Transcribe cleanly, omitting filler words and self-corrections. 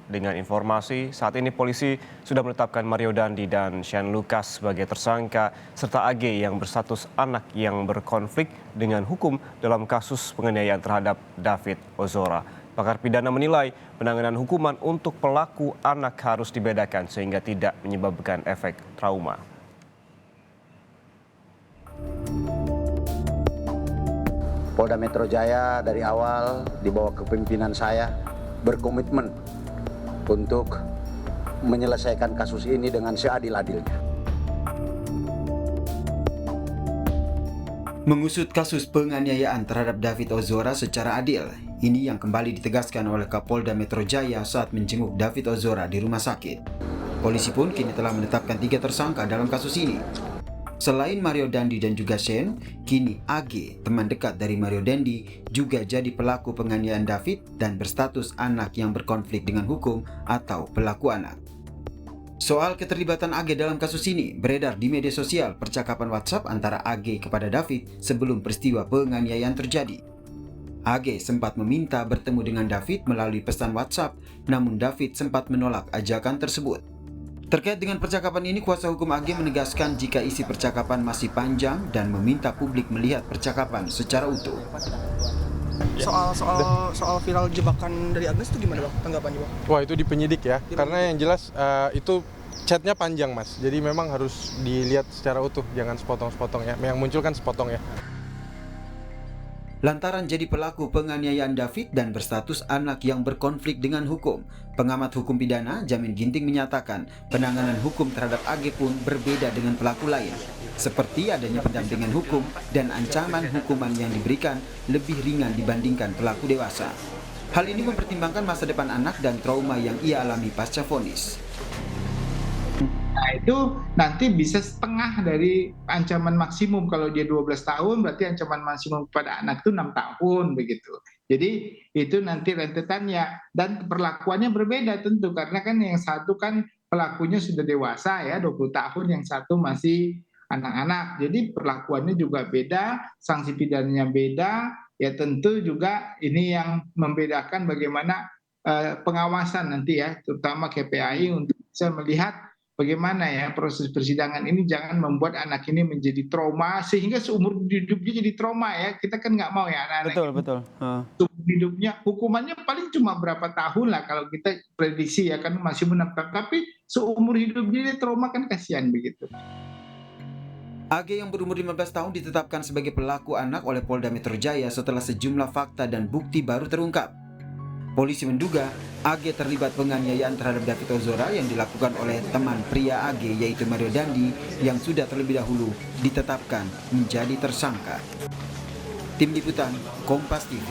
Dengan informasi, saat ini polisi sudah menetapkan Mario Dandi dan Shane Lucas sebagai tersangka serta AG yang berstatus anak yang berkonflik dengan hukum dalam kasus penganiayaan terhadap David Ozora. Pakar pidana menilai penanganan hukuman untuk pelaku anak harus dibedakan sehingga tidak menyebabkan efek trauma. Polda Metro Jaya dari awal di bawah kepemimpinan saya berkomitmen untuk menyelesaikan kasus ini dengan seadil-adilnya. Mengusut kasus penganiayaan terhadap David Ozora secara adil, ini yang kembali ditegaskan oleh Kapolda Metro Jaya saat menjenguk David Ozora di rumah sakit. Polisi pun kini telah menetapkan 3 tersangka dalam kasus ini. Selain Mario Dandi dan juga Shane, kini AG, teman dekat dari Mario Dandi, juga jadi pelaku penganiayaan David dan berstatus anak yang berkonflik dengan hukum atau pelaku anak. Soal keterlibatan AG dalam kasus ini beredar di media sosial percakapan WhatsApp antara AG kepada David sebelum peristiwa penganiayaan terjadi. AG sempat meminta bertemu dengan David melalui pesan WhatsApp, namun David sempat menolak ajakan tersebut. Terkait dengan percakapan ini, kuasa hukum AG menegaskan jika isi percakapan masih panjang dan meminta publik melihat percakapan secara utuh. Soal viral jebakan dari Agnes itu gimana Bang tanggapannya Bang? Wah itu di penyidik ya, karena yang jelas itu chatnya panjang Mas, jadi memang harus dilihat secara utuh, jangan sepotong-sepotong ya, yang muncul kan sepotong ya. Lantaran jadi pelaku penganiayaan David dan berstatus anak yang berkonflik dengan hukum, pengamat hukum pidana Jamin Ginting menyatakan penanganan hukum terhadap AG pun berbeda dengan pelaku lain, seperti adanya pendampingan hukum dan ancaman hukuman yang diberikan lebih ringan dibandingkan pelaku dewasa. Hal ini mempertimbangkan masa depan anak dan trauma yang ia alami pasca vonis. Nah itu nanti bisa setengah dari ancaman maksimum. Kalau dia 12 tahun berarti ancaman maksimum kepada anak itu 6 tahun begitu. Jadi itu nanti rentetannya dan perlakuannya berbeda tentu karena kan yang satu kan pelakunya sudah dewasa ya 20 tahun, yang satu masih anak-anak. Jadi perlakuannya juga beda, sanksi pidananya beda. Ya tentu juga ini yang membedakan bagaimana pengawasan nanti ya, terutama KPAI untuk bisa melihat bagaimana ya proses persidangan ini jangan membuat anak ini menjadi trauma sehingga seumur hidupnya jadi trauma ya. Kita kan nggak mau ya anak-anak Betul. seumur hidupnya hukumannya paling cuma berapa tahun lah kalau kita prediksi ya kan masih menetap, tapi seumur hidupnya dia trauma kan kasihan begitu. AG yang berumur 15 tahun ditetapkan sebagai pelaku anak oleh Polda Metro Jaya setelah sejumlah fakta dan bukti baru terungkap. Polisi menduga AG terlibat penganiayaan terhadap David Ozora yang dilakukan oleh teman pria AG yaitu Mario Dandi yang sudah terlebih dahulu ditetapkan menjadi tersangka. Tim Liputan Kompas TV.